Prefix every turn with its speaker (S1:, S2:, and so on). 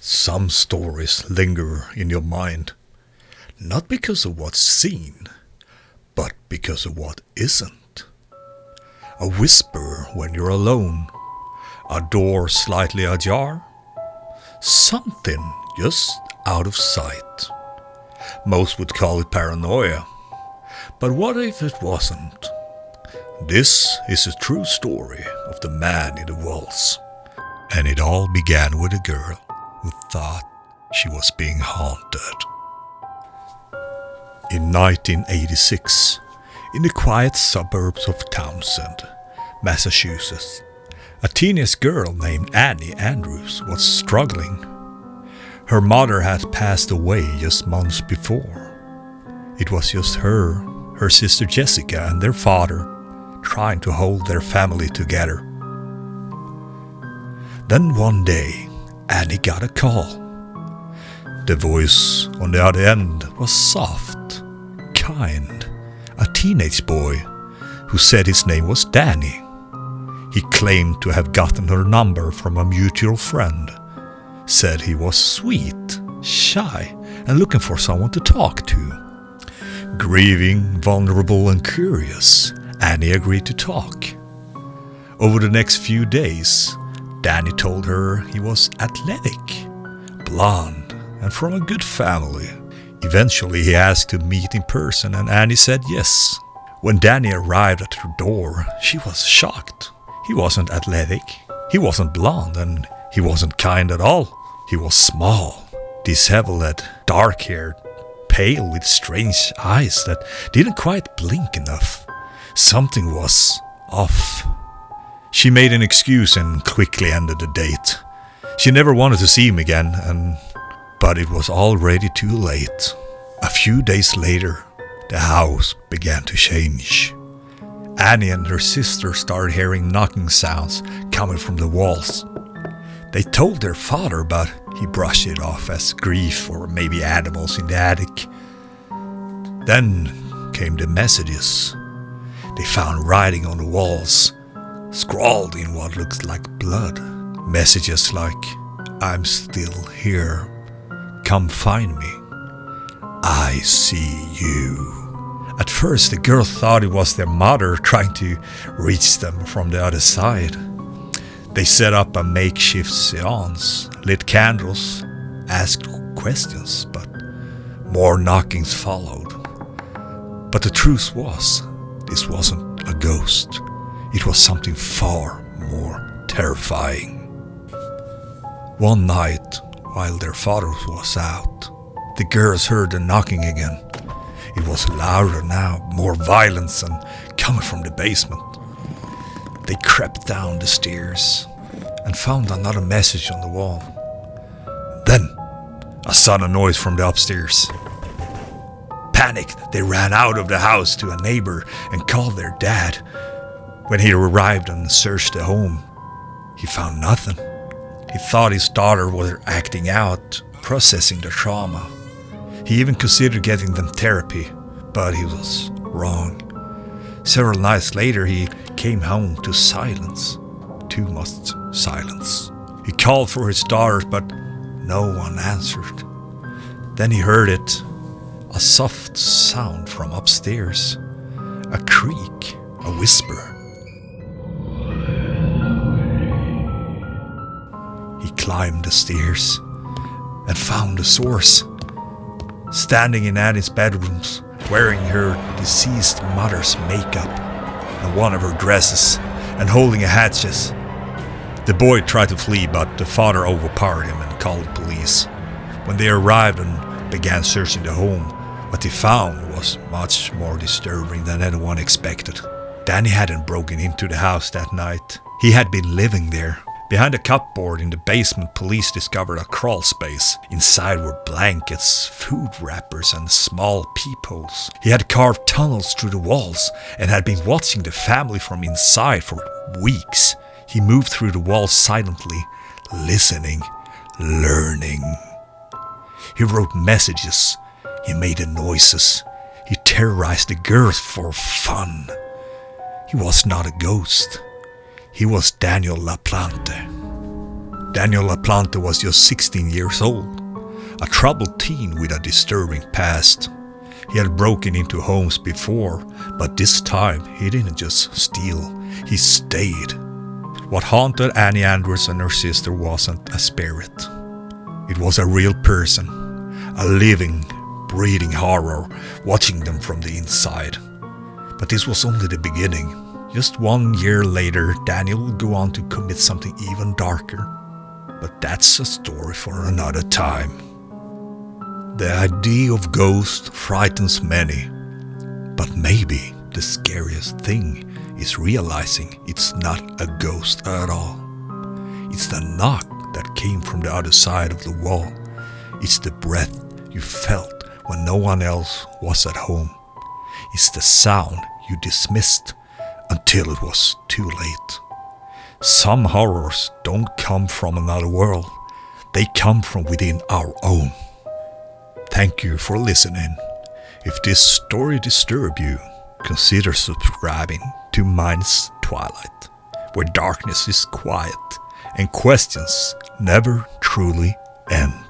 S1: Some stories linger in your mind, not because of what's seen, but because of what isn't. A whisper when you're alone, a door slightly ajar, something just out of sight. Most would call it paranoia, but what if it wasn't? This is a true story of the man in the walls, and it all began with a girl who thought she was being haunted. In 1986, in the quiet suburbs of Townsend, Massachusetts, a teenage girl named Annie Andrews was struggling. Her mother had passed away just months before. It was just her sister Jessica, and their father trying to hold their family together. Then one day, Annie got a call. The voice on the other end was soft, kind, a teenage boy who said his name was Danny. He claimed to have gotten her number from a mutual friend, said he was sweet, shy, and looking for someone to talk to. Grieving, vulnerable, and curious, Annie agreed to talk. Over the next few days, Danny told her he was athletic, blonde, and from a good family. Eventually he asked to meet in person, and Annie said yes. When Danny arrived at her door, she was shocked. He wasn't athletic, he wasn't blonde, and he wasn't kind at all. He was small, disheveled, dark-haired, pale with strange eyes that didn't quite blink enough. Something was off. She made an excuse and quickly ended the date. She never wanted to see him again, but it was already too late. A few days later, the house began to change. Annie and her sister started hearing knocking sounds coming from the walls. They told their father, but he brushed it off as grief or maybe animals in the attic. Then came the messages. They found writing on the walls, scrawled in what looked like blood. Messages like, "I'm still here. Come find me. I see you." At first, the girl thought it was their mother trying to reach them from the other side. They set up a makeshift seance, lit candles, asked questions, but more knockings followed. But the truth was, this wasn't a ghost. It was something far more terrifying. One night, while their father was out, the girls heard the knocking again. It was louder now, more violence, and coming from the basement. They crept down the stairs and found another message on the wall. Then, a sudden noise from the upstairs. Panicked, they ran out of the house to a neighbor and called their dad. When he arrived and searched the home, he found nothing. He thought his daughter was acting out, processing the trauma. He even considered getting them therapy, but he was wrong. Several nights later, he came home to silence. Too much silence. He called for his daughters, but no one answered. Then he heard it, a soft sound from upstairs, a creak, a whisper. He climbed the stairs and found the source. Standing in Annie's bedrooms, wearing her deceased mother's makeup and one of her dresses, and holding a hatchet. The boy tried to flee, but the father overpowered him and called the police. When they arrived and began searching the home, what they found was much more disturbing than anyone expected. Danny hadn't broken into the house that night. He had been living there. Behind a cupboard in the basement, police discovered a crawl space. Inside were blankets, food wrappers, and small peepholes. He had carved tunnels through the walls and had been watching the family from inside for weeks. He moved through the walls silently, listening, learning. He wrote messages. He made the noises. He terrorized the girls for fun. He was not a ghost. He was Daniel LaPlante. Daniel LaPlante was just 16 years old, a troubled teen with a disturbing past. He had broken into homes before, but this time he didn't just steal, he stayed. What haunted Annie Andrews and her sister wasn't a spirit. It was a real person, a living, breathing horror watching them from the inside. But this was only the beginning. Just 1 year later, Daniel would go on to commit something even darker. But that's a story for another time. The idea of ghosts frightens many, but maybe the scariest thing is realizing it's not a ghost at all. It's the knock that came from the other side of the wall. It's the breath you felt when no one else was at home. It's the sound you dismissed until it was too late. Some horrors don't come from another world. They come from within our own. Thank you for listening. If this story disturbed you, consider subscribing to Mind's Twilight, where darkness is quiet and questions never truly end.